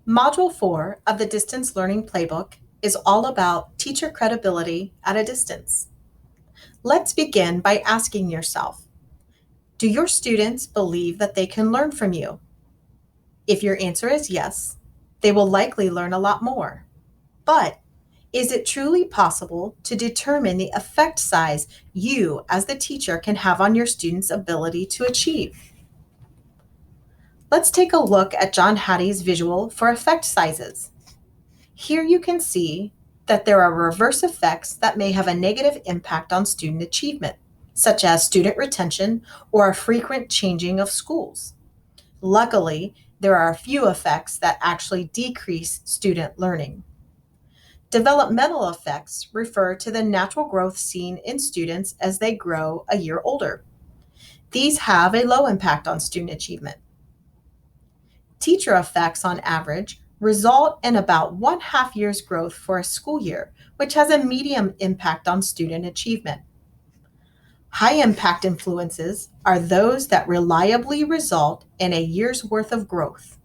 Module 4 of the Distance Learning Playbook is all about teacher credibility at a distance. Let's begin by asking yourself, do your students believe that they can learn from you? If your answer is yes, they will likely learn a lot more. But is it truly possible to determine the effect size you as the teacher can have on your students' ability to achieve? Let's take a look at John Hattie's visual for effect sizes. Here you can see that there are reverse effects that may have a negative impact on student achievement, such as student retention or a frequent changing of schools. Luckily, there are a few effects that actually decrease student learning. Developmental effects refer to the natural growth seen in students as they grow a year older. These have a low impact on student achievement. Teacher effects, on average, result in about 1/2 year's growth for a school year, which has a medium impact on student achievement. High impact influences are those that reliably result in a year's worth of growth.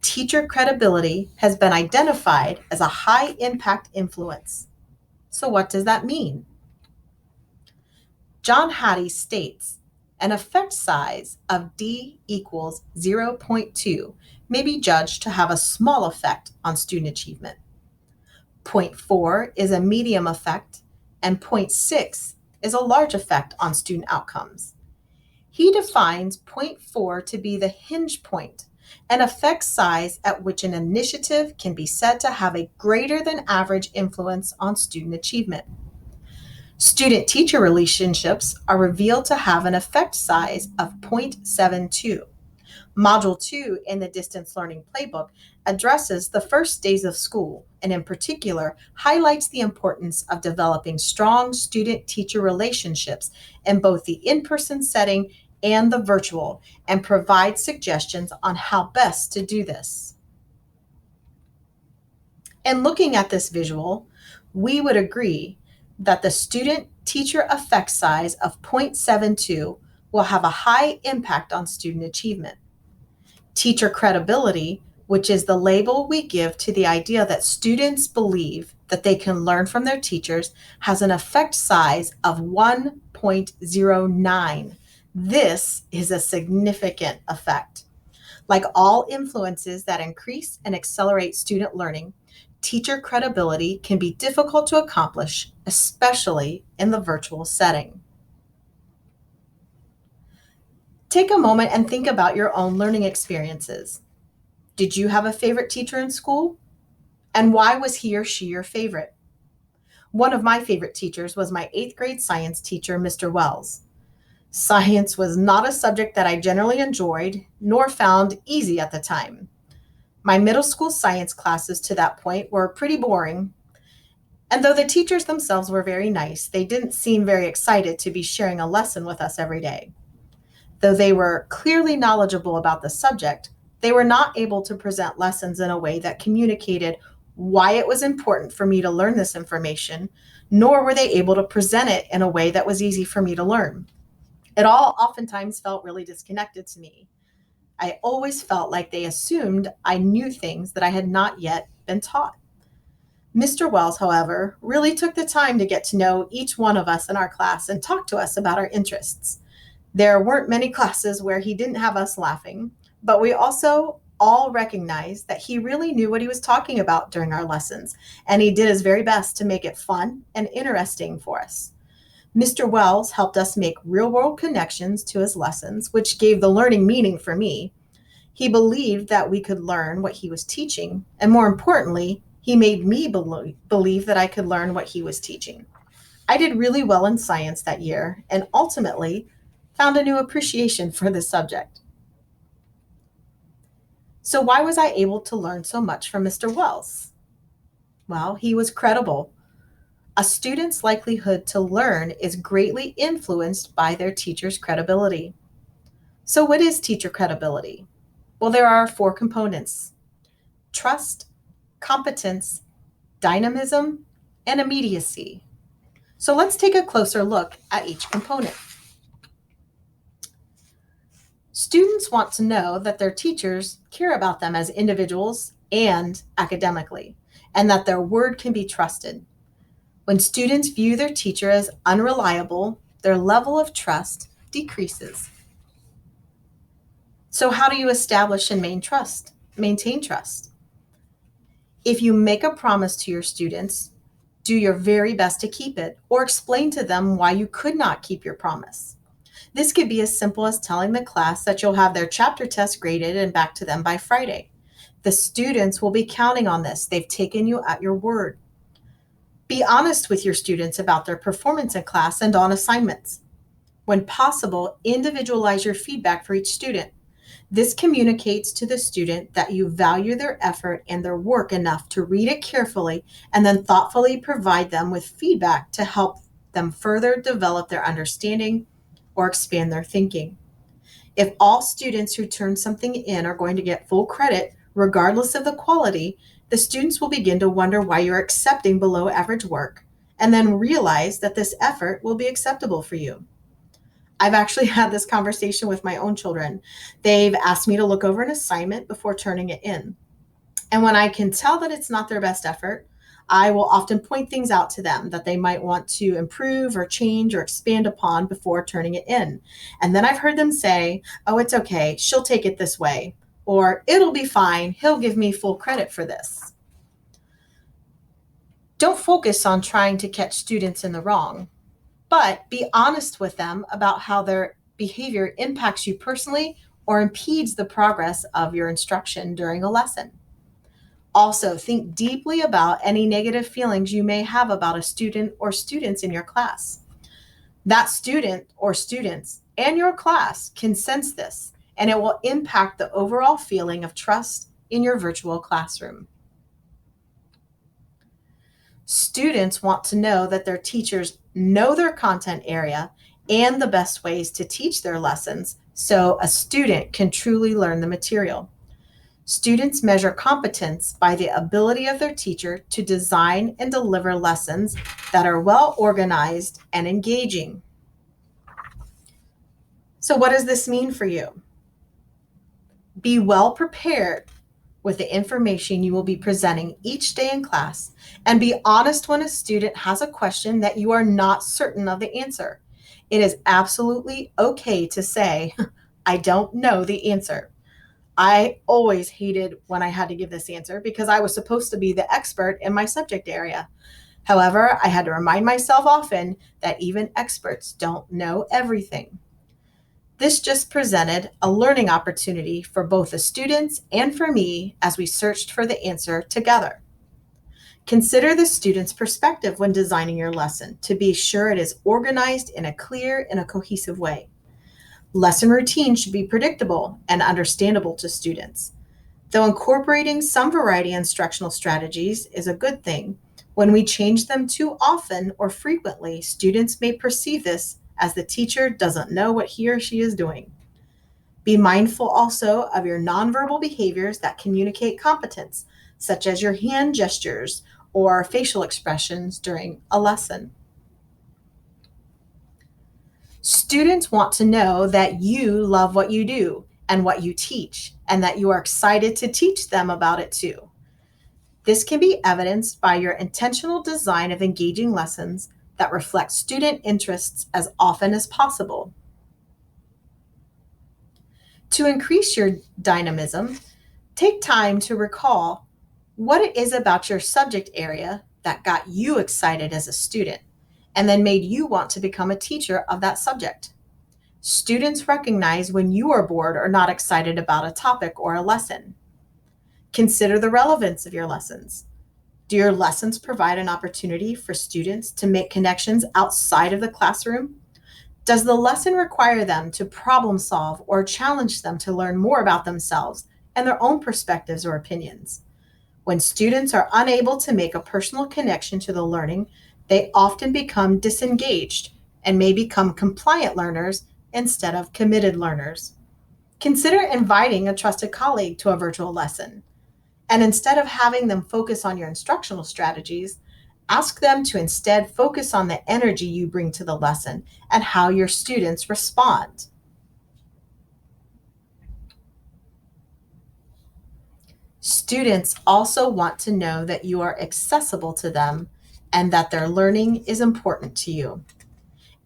Teacher credibility has been identified as a high impact influence. So, what does that mean? John Hattie states an effect size of D equals 0.2 may be judged to have a small effect on student achievement. 0.4 is a medium effect, and 0.6 is a large effect on student outcomes. He defines 0.4 to be the hinge point, an effect size at which an initiative can be said to have a greater than average influence on student achievement. Student-teacher relationships are revealed to have an effect size of 0.72. Module 2 in the Distance Learning Playbook addresses the first days of school and, in particular, highlights the importance of developing strong student-teacher relationships in both the in-person setting and the virtual, and provides suggestions on how best to do this. And looking at this visual, we would agree that the student-teacher effect size of 0.72 will have a high impact on student achievement. Teacher credibility, which is the label we give to the idea that students believe that they can learn from their teachers, has an effect size of 1.09. This is a significant effect. Like all influences that increase and accelerate student learning, teacher credibility can be difficult to accomplish, especially in the virtual setting. Take a moment and think about your own learning experiences. Did you have a favorite teacher in school? And why was he or she your favorite? One of my favorite teachers was my 8th grade science teacher, Mr. Wells. Science was not a subject that I generally enjoyed, nor found easy at the time. My middle school science classes to that point were pretty boring, and though the teachers themselves were very nice, they didn't seem very excited to be sharing a lesson with us every day. Though they were clearly knowledgeable about the subject, they were not able to present lessons in a way that communicated why it was important for me to learn this information, nor were they able to present it in a way that was easy for me to learn. It all oftentimes felt really disconnected to me. I always felt like they assumed I knew things that I had not yet been taught. Mr. Wells, however, really took the time to get to know each one of us in our class and talk to us about our interests. There weren't many classes where he didn't have us laughing, but we also all recognized that he really knew what he was talking about during our lessons, and he did his very best to make it fun and interesting for us. Mr. Wells helped us make real-world connections to his lessons, which gave the learning meaning for me. He believed that we could learn what he was teaching, and more importantly, he made me believe that I could learn what he was teaching. I did really well in science that year, and ultimately found a new appreciation for this subject. So why was I able to learn so much from Mr. Wells? Well, he was credible. A student's likelihood to learn is greatly influenced by their teacher's credibility. So what is teacher credibility? Well, there are 4 components: trust, competence, dynamism, and immediacy. So let's take a closer look at each component. Students want to know that their teachers care about them as individuals and academically, and that their word can be trusted. When students view their teacher as unreliable, their level of trust decreases. So how do you establish and maintain trust? If you make a promise to your students, do your very best to keep it, or explain to them why you could not keep your promise. This could be as simple as telling the class that you'll have their chapter test graded and back to them by Friday. The students will be counting on this. They've taken you at your word. Be honest with your students about their performance in class and on assignments. When possible, individualize your feedback for each student. This communicates to the student that you value their effort and their work enough to read it carefully and then thoughtfully provide them with feedback to help them further develop their understanding or expand their thinking. If all students who turn something in are going to get full credit, regardless of the quality, the students will begin to wonder why you're accepting below average work, and then realize that this effort will be acceptable for you. I've actually had this conversation with my own children. They've asked me to look over an assignment before turning it in. And when I can tell that it's not their best effort, I will often point things out to them that they might want to improve or change or expand upon before turning it in. And then I've heard them say, "Oh, it's okay. She'll take it this way." Or, "It'll be fine. He'll give me full credit for this." Don't focus on trying to catch students in the wrong, but be honest with them about how their behavior impacts you personally or impedes the progress of your instruction during a lesson. Also, think deeply about any negative feelings you may have about a student or students in your class. That student or students and your class can sense this, and it will impact the overall feeling of trust in your virtual classroom. Students want to know that their teachers know their content area and the best ways to teach their lessons so a student can truly learn the material. Students measure competence by the ability of their teacher to design and deliver lessons that are well organized and engaging. So, what does this mean for you? Be well prepared with the information you will be presenting each day in class, and be honest when a student has a question that you are not certain of the answer. It is absolutely okay to say, "I don't know the answer." I always hated when I had to give this answer because I was supposed to be the expert in my subject area. However, I had to remind myself often that even experts don't know everything. This just presented a learning opportunity for both the students and for me as we searched for the answer together. Consider the student's perspective when designing your lesson to be sure it is organized in a clear and a cohesive way. Lesson routine should be predictable and understandable to students. Though incorporating some variety in instructional strategies is a good thing, when we change them too often or frequently, students may perceive this as the teacher doesn't know what he or she is doing. Be mindful also of your nonverbal behaviors that communicate competence, such as your hand gestures or facial expressions during a lesson. Students want to know that you love what you do and what you teach, and that you are excited to teach them about it too. This can be evidenced by your intentional design of engaging lessons that reflect student interests as often as possible. To increase your dynamism, take time to recall what it is about your subject area that got you excited as a student and then made you want to become a teacher of that subject. Students recognize when you are bored or not excited about a topic or a lesson. Consider the relevance of your lessons. Do your lessons provide an opportunity for students to make connections outside of the classroom? Does the lesson require them to problem solve or challenge them to learn more about themselves and their own perspectives or opinions? When students are unable to make a personal connection to the learning, they often become disengaged and may become compliant learners instead of committed learners. Consider inviting a trusted colleague to a virtual lesson. And instead of having them focus on your instructional strategies, ask them to instead focus on the energy you bring to the lesson and how your students respond. Students also want to know that you are accessible to them and that their learning is important to you.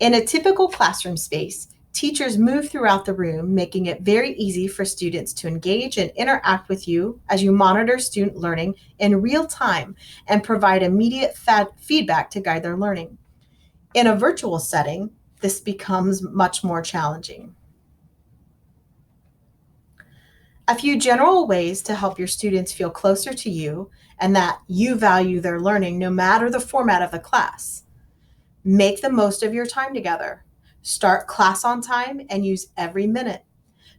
In a typical classroom space, teachers move throughout the room, making it very easy for students to engage and interact with you as you monitor student learning in real time and provide immediate feedback to guide their learning. In a virtual setting, this becomes much more challenging. A few general ways to help your students feel closer to you and that you value their learning no matter the format of the class. Make the most of your time together. Start class on time and use every minute.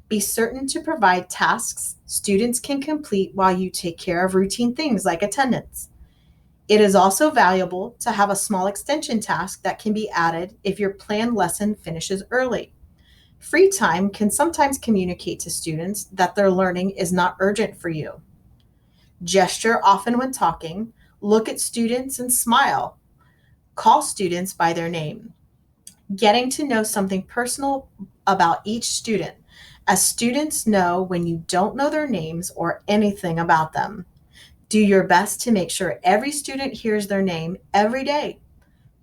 Be certain to provide tasks students can complete while you take care of routine things like attendance. It is also valuable to have a small extension task that can be added if your planned lesson finishes early. Free time can sometimes communicate to students that their learning is not urgent for you. Gesture often when talking. Look at students and smile. Call students by their name. Getting to know something personal about each student, as students know when you don't know their names or anything about them. Do your best to make sure every student hears their name every day.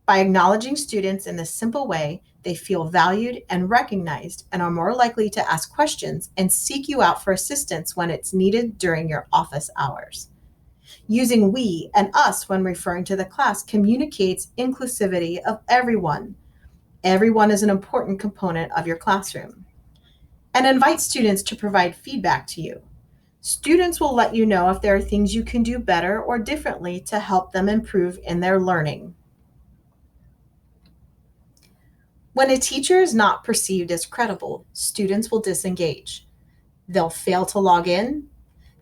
By acknowledging students in this simple way, they feel valued and recognized and are more likely to ask questions and seek you out for assistance when it's needed during your office hours. Using we and us when referring to the class communicates inclusivity of everyone. Everyone is an important component of your classroom. And invite students to provide feedback to you. Students will let you know if there are things you can do better or differently to help them improve in their learning. When a teacher is not perceived as credible, students will disengage. They'll fail to log in,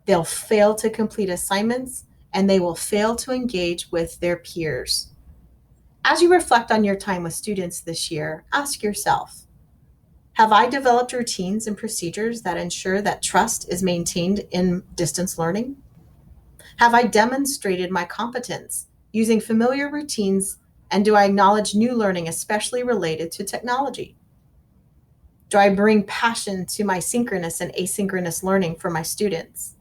they'll fail to complete assignments, and they will fail to engage with their peers. As you reflect on your time with students this year, ask yourself, have I developed routines and procedures that ensure that trust is maintained in distance learning? Have I demonstrated my competence using familiar routines, and do I acknowledge new learning, especially related to technology? Do I bring passion to my synchronous and asynchronous learning for my students?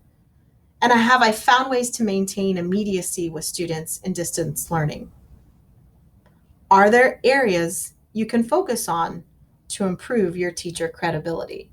And have I found ways to maintain immediacy with students in distance learning? Are there areas you can focus on to improve your teacher credibility?